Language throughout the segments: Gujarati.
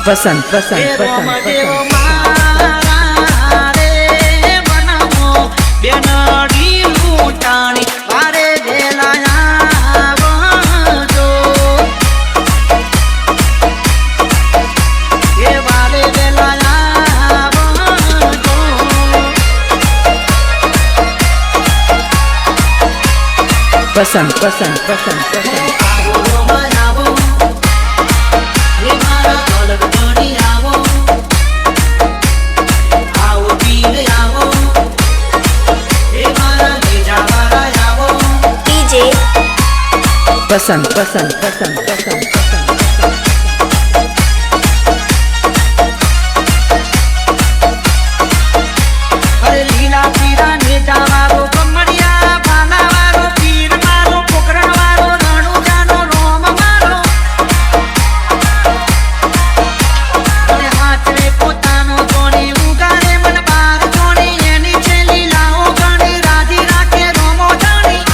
પસંદ પસંદ પસંદ પસંદ પસંદ પસંદ પસંદ પસંદ પસંદ પસંદ પસંદ અરે લીલા પીરા નેતા મારો કમડિયા ભાલા વાળો પીર મારો પોકરણ વાળો રણુજાનો રોમ મારો અને હાથે પોતાનો કોણી ઉગાડે મન બાર કોણી એની છે લીલાઓ ગણી રાજી રાખે રોમો જાણી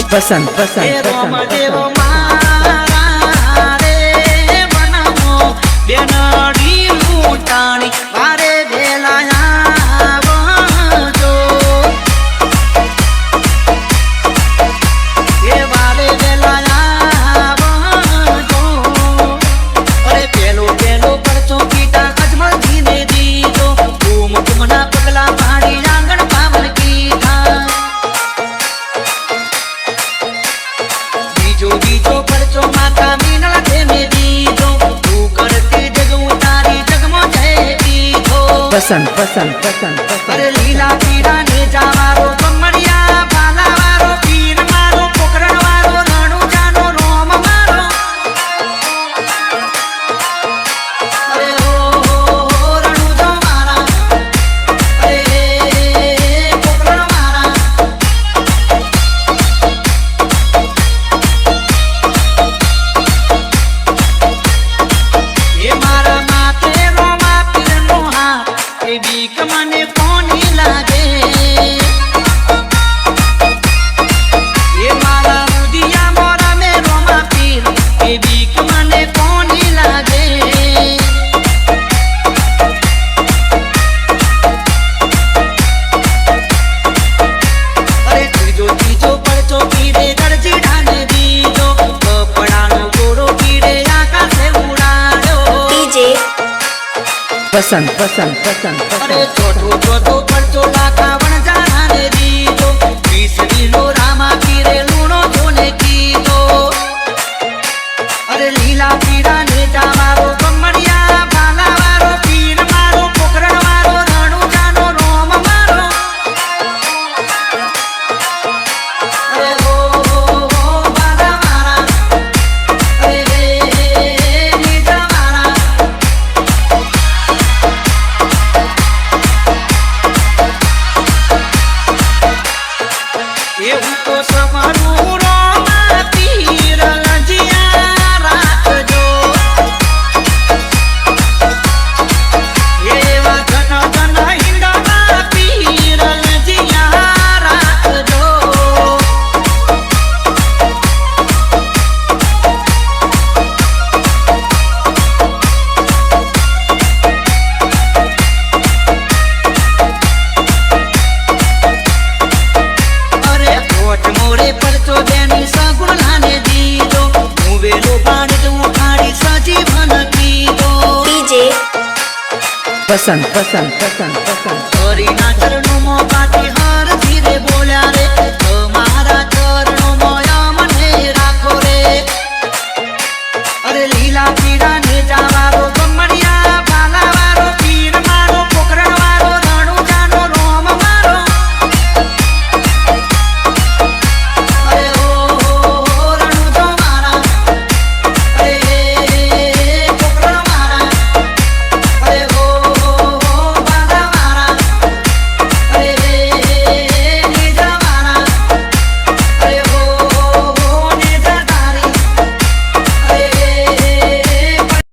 પસંદ પસંદ દેવો મારા રે બનાવો બેનડી મૂટાણી મારે વેલા આવજો એ વારે વેલા આવજો અરે પેલો પરચો કીટા અજમલજીને દીધો કુમકુમના પગલા પાડી આંગણ પાવન કીધા બીજો પરચો માતા મીનળ તેમે દીધો તું કરતી જગ ઉતારી જગમાં જય દીધો પસંદ પસંદ પસંદ અરે લીલા પીરા ને જાવારો કમડિયા ભાલા વાળો પીર મારો પોકરણ વાળો રણુજાનો રોમ મારો અરે ઓ રણુજો મારા અરે પોકરણ મારા એ મારા માથે રોમા પીરનો હાથ એ બીક મને કોની લાગે એ મારા ઉદિયા મોરા મે રોમા પીર એ બીક મને કોની લાગે અરે ત્રીજો પરચો પીરે દરજી ઢાને દીધો કપડાનો ગોરો પીરે આકાશે ઉડાડ્યો પસંદ પસંદ પસંદ અરે પસંદ ચોથો પરચો લાખાવણ જાનાને દીધો 20 કિલો રામા પીરે લૂણો જોને કીધો અરે લીલા પીરા ને જાવારો કમડિયા ભાલા વાળો પીર મારો પોકરણ વાળો રણુજાનો રોમ મારો અરે ઓ બાલા મારા અરે નીજા મારા એવું તો સમારું રોમા પીર લજિયા રાખજો એવા ઘન ઘન હિંડવા પીર લજિયા રાખજો અરે કોટ મોરે પરચો દેની સગુણાને દીધો હું વેલો પાણી તો ઉખાડી સજીવન કીધો પસંદ પસંદ પસંદ પસંદ હરિના ચરણોમાં કાઢી હર ધીરે બોલ્યા